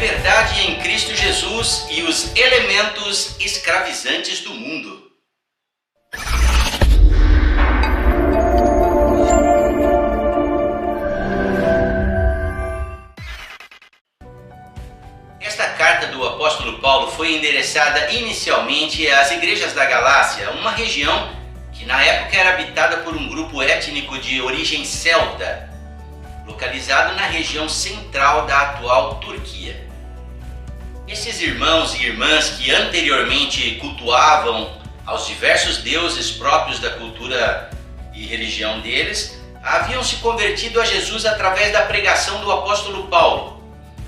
liberdade em Cristo Jesus e os elementos escravizantes do mundo. Esta carta do apóstolo Paulo foi endereçada inicialmente às igrejas da Galácia, uma região que na época era habitada por um grupo étnico de origem celta, localizado na região central da atual Turquia. Esses irmãos e irmãs que anteriormente cultuavam aos diversos deuses próprios da cultura e religião deles, haviam se convertido a Jesus através da pregação do apóstolo Paulo.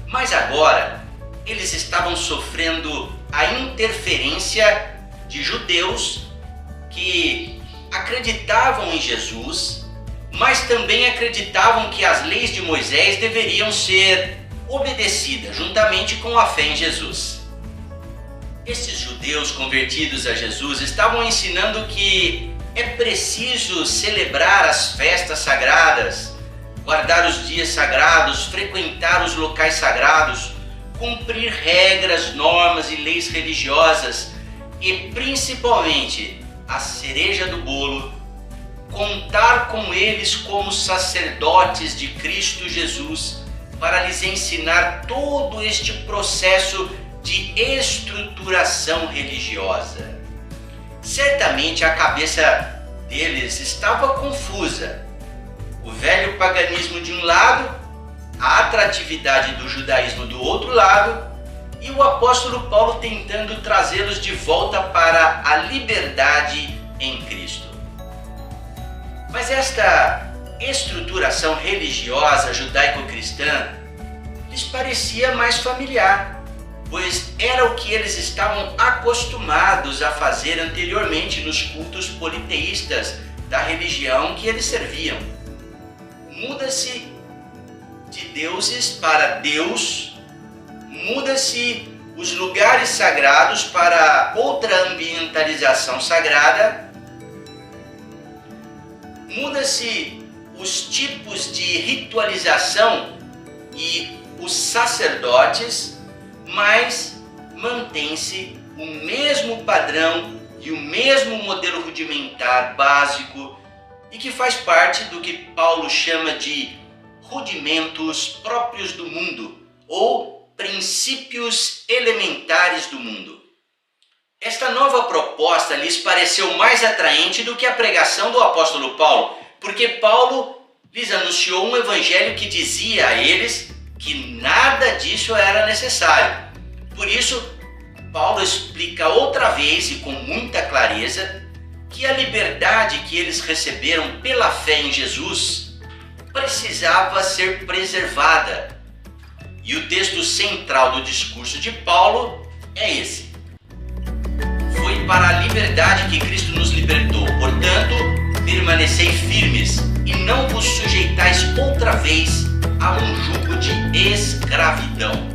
Mas agora, eles estavam sofrendo a interferência de judeus que acreditavam em Jesus, mas também acreditavam que as leis de Moisés deveriam ser obedecidas juntamente com a fé em Jesus. Esses judeus convertidos a Jesus estavam ensinando que é preciso celebrar as festas sagradas, guardar os dias sagrados, frequentar os locais sagrados, cumprir regras, normas e leis religiosas e, principalmente, a cereja do bolo, contar com eles como sacerdotes de Cristo Jesus para lhes ensinar todo este processo de estruturação religiosa. Certamente a cabeça deles estava confusa. O velho paganismo de um lado, a atratividade do judaísmo do outro lado, e o apóstolo Paulo tentando trazê-los de volta para a liberdade em Cristo. Mas esta estruturação religiosa judaico-cristã lhes parecia mais familiar, pois era o que eles estavam acostumados a fazer anteriormente nos cultos politeístas da religião que eles serviam. Muda-se de deuses para Deus, muda-se os lugares sagrados para outra ambientalização sagrada, muda-se os tipos de ritualização e os sacerdotes, mas mantém-se o mesmo padrão e o mesmo modelo rudimentar básico e que faz parte do que Paulo chama de rudimentos próprios do mundo ou princípios elementares do mundo. Esta nova proposta lhes pareceu mais atraente do que a pregação do apóstolo Paulo, porque Paulo lhes anunciou um evangelho que dizia a eles que nada disso era necessário. Por isso, Paulo explica outra vez e com muita clareza que a liberdade que eles receberam pela fé em Jesus precisava ser preservada. E o texto central do discurso de Paulo é esse: foi para a liberdade que Cristo nos libertou, portanto, permanecei firmes e não vos sujeitais outra vez a um jugo de escravidão.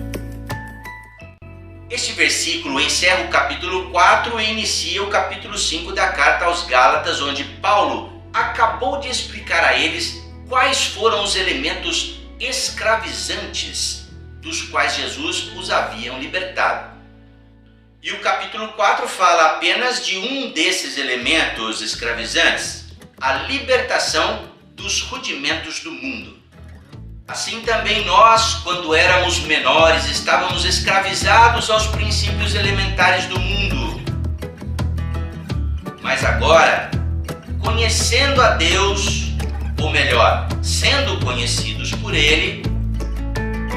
Este versículo encerra o capítulo 4 e inicia o capítulo 5 da carta aos Gálatas, onde Paulo acabou de explicar a eles quais foram os elementos escravizantes dos quais Jesus os havia libertado. E o capítulo 4 fala apenas de um desses elementos escravizantes, a libertação dos rudimentos do mundo. Assim também nós, quando éramos menores, estávamos escravizados aos princípios elementares do mundo. Mas agora, conhecendo a Deus, ou melhor, sendo conhecidos por Ele,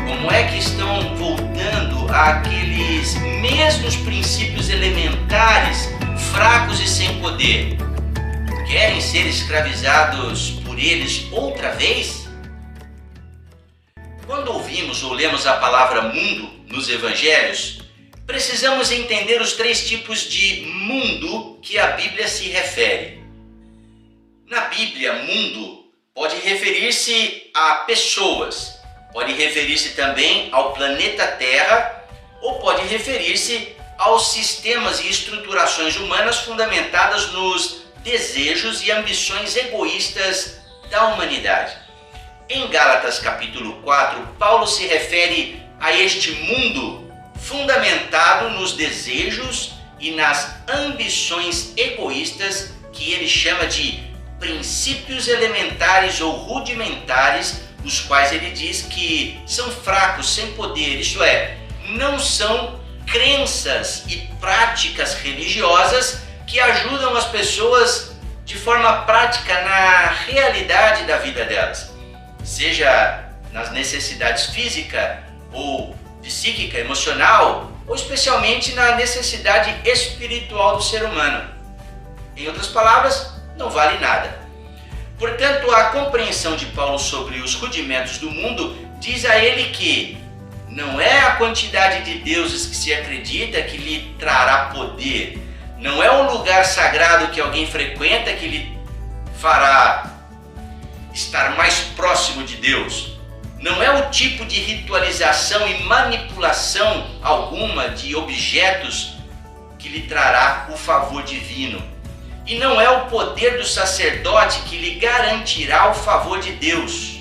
como é que estão voltando àqueles mesmos princípios elementares, fracos e sem poder? Querem ser escravizados por eles outra vez? Quando ouvimos ou lemos a palavra mundo nos evangelhos, precisamos entender os três tipos de mundo que a Bíblia se refere. Na Bíblia, mundo pode referir-se a pessoas, pode referir-se também ao planeta Terra ou pode referir-se aos sistemas e estruturações humanas fundamentadas nos desejos e ambições egoístas da humanidade. Em Gálatas capítulo 4, Paulo se refere a este mundo fundamentado nos desejos e nas ambições egoístas que ele chama de princípios elementares ou rudimentares, os quais ele diz que são fracos, sem poder, isto é, não são crenças e práticas religiosas que ajudam as pessoas de forma prática na realidade da vida delas, seja nas necessidades física ou psíquica, emocional, ou especialmente na necessidade espiritual do ser humano. Em outras palavras, não vale nada. Portanto, a compreensão de Paulo sobre os rudimentos do mundo diz a ele que não é a quantidade de deuses que se acredita que lhe trará poder, não é o lugar sagrado que alguém frequenta que lhe fará estar mais próximo de Deus, não é o tipo de ritualização e manipulação alguma de objetos que lhe trará o favor divino. E não é o poder do sacerdote que lhe garantirá o favor de Deus.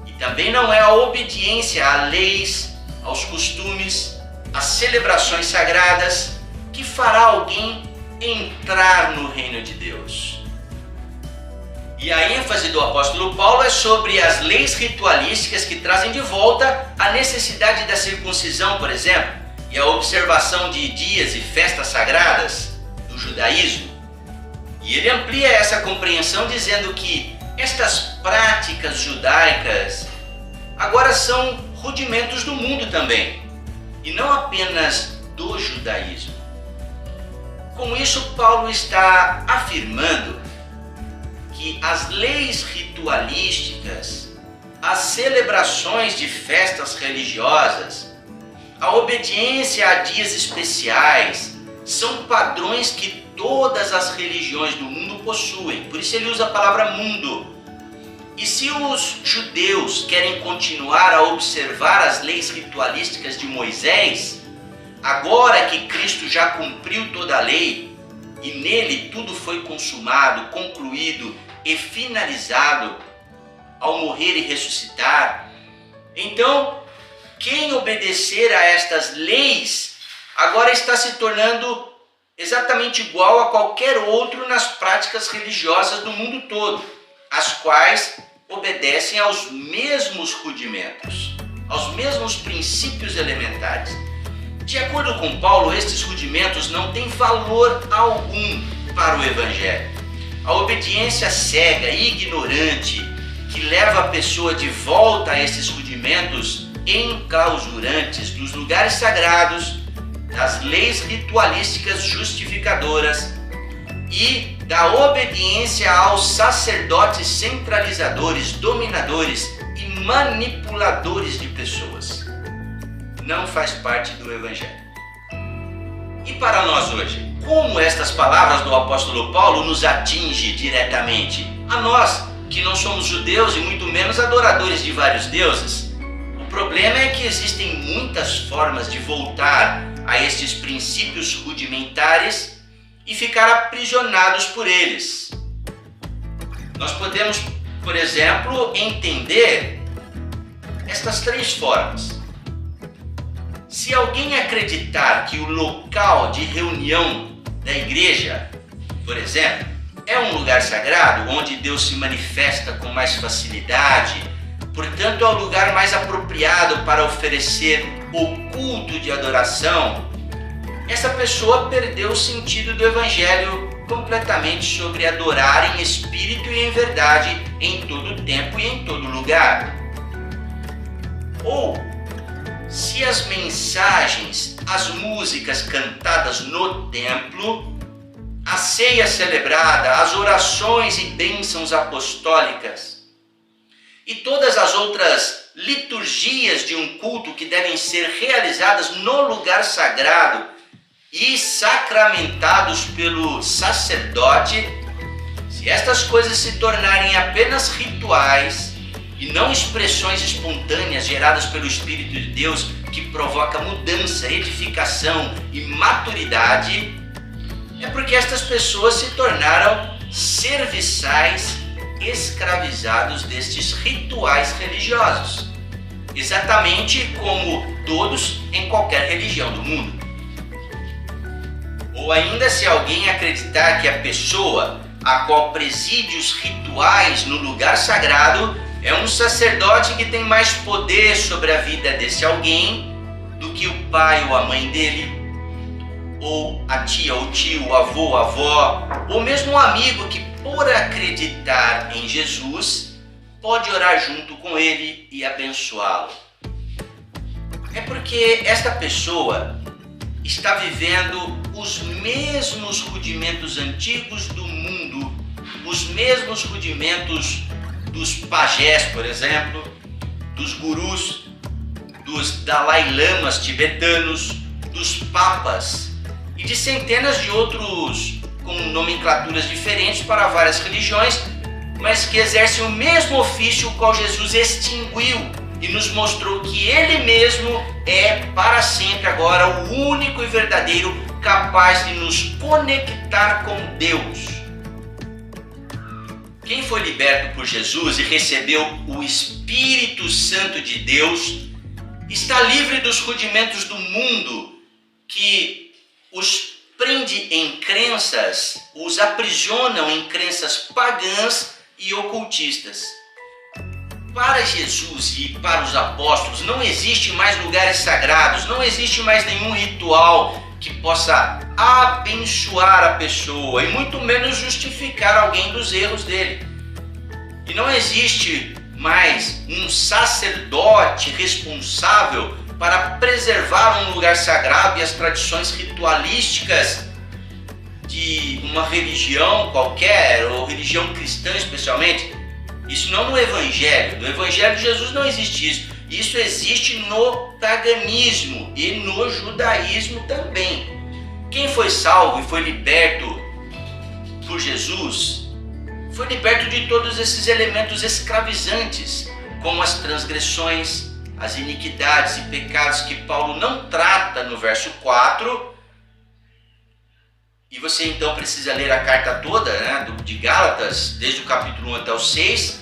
E também não é a obediência a leis, aos costumes, às celebrações sagradas que fará alguém entrar no reino de Deus. E a ênfase do apóstolo Paulo é sobre as leis ritualísticas que trazem de volta a necessidade da circuncisão, por exemplo, e a observação de dias e festas sagradas do judaísmo. E ele amplia essa compreensão dizendo que estas práticas judaicas agora são rudimentos do mundo também, e não apenas do judaísmo. Com isso, Paulo está afirmando que as leis ritualísticas, as celebrações de festas religiosas, a obediência a dias especiais, são padrões que todas as religiões do mundo possuem. Por isso ele usa a palavra mundo. E se os judeus querem continuar a observar as leis ritualísticas de Moisés, agora que Cristo já cumpriu toda a lei e nele tudo foi consumado, concluído e finalizado ao morrer e ressuscitar, então quem obedecer a estas leis agora está se tornando exatamente igual a qualquer outro nas práticas religiosas do mundo todo, as quais obedecem aos mesmos rudimentos, aos mesmos princípios elementares. De acordo com Paulo, estes rudimentos não têm valor algum para o Evangelho. A obediência cega e ignorante que leva a pessoa de volta a esses rudimentos enclausurantes dos lugares sagrados, das leis ritualísticas justificadoras e da obediência aos sacerdotes centralizadores, dominadores e manipuladores de pessoas. Não faz parte do Evangelho. E para nós hoje, como estas palavras do apóstolo Paulo nos atingem diretamente? A nós, que não somos judeus e muito menos adoradores de vários deuses. O problema é que existem muitas formas de voltar a estes princípios rudimentares e ficar aprisionados por eles. Nós podemos, por exemplo, entender estas três formas. Se alguém acreditar que o local de reunião da igreja, por exemplo, é um lugar sagrado onde Deus se manifesta com mais facilidade, portanto é o lugar mais apropriado para oferecer o culto de adoração, essa pessoa perdeu o sentido do Evangelho completamente sobre adorar em espírito e em verdade em todo tempo e em todo lugar. Ou, se as mensagens, as músicas cantadas no templo, a ceia celebrada, as orações e bênçãos apostólicas e todas as outras liturgias de um culto que devem ser realizadas no lugar sagrado e sacramentados pelo sacerdote, se estas coisas se tornarem apenas rituais e não expressões espontâneas geradas pelo Espírito de Deus que provoca mudança, edificação e maturidade, é porque estas pessoas se tornaram serviçais escravizados destes rituais religiosos. exatamente como todos em qualquer religião do mundo. Ou ainda, se alguém acreditar que a pessoa a qual preside os rituais no lugar sagrado é um sacerdote que tem mais poder sobre a vida desse alguém do que o pai ou a mãe dele, ou a tia, o tio, o avô, a avó, ou mesmo um amigo que, por acreditar em Jesus, pode orar junto com ele e abençoá-lo. É porque esta pessoa está vivendo os mesmos rudimentos antigos do mundo, os mesmos rudimentos dos pajés, por exemplo, dos gurus, dos Dalai Lamas tibetanos, dos papas e de centenas de outros com nomenclaturas diferentes para várias religiões, mas que exercem o mesmo ofício o qual Jesus extinguiu e nos mostrou que Ele mesmo é para sempre agora o único e verdadeiro capaz de nos conectar com Deus. Quem foi liberto por Jesus e recebeu o Espírito Santo de Deus está livre dos rudimentos do mundo que os prende em crenças, os aprisionam em crenças pagãs e ocultistas. Para Jesus e para os apóstolos não existe mais lugares sagrados, não existe mais nenhum ritual que possa abençoar a pessoa e muito menos justificar alguém dos erros dele. E não existe mais um sacerdote responsável para preservar um lugar sagrado e as tradições ritualísticas de uma religião qualquer, ou religião cristã especialmente. Isso não no Evangelho. No Evangelho de Jesus não existe isso. Isso existe no paganismo e no judaísmo também. Quem foi salvo e foi liberto por Jesus, foi liberto de todos esses elementos escravizantes, como as transgressões, as iniquidades e pecados que Paulo não trata no verso 4. E você então precisa ler a carta toda, de Gálatas, desde o capítulo 1 até o 6,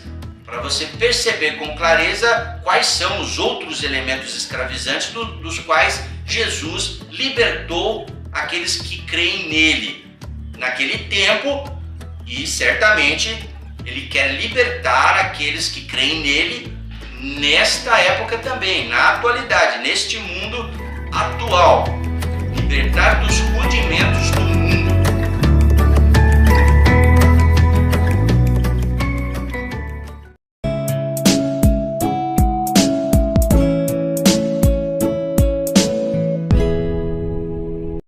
para você perceber com clareza quais são os outros elementos escravizantes dos quais Jesus libertou aqueles que creem nele naquele tempo, e certamente ele quer libertar aqueles que creem nele nesta época também, na atualidade, neste mundo atual. Libertar dos rudimentos do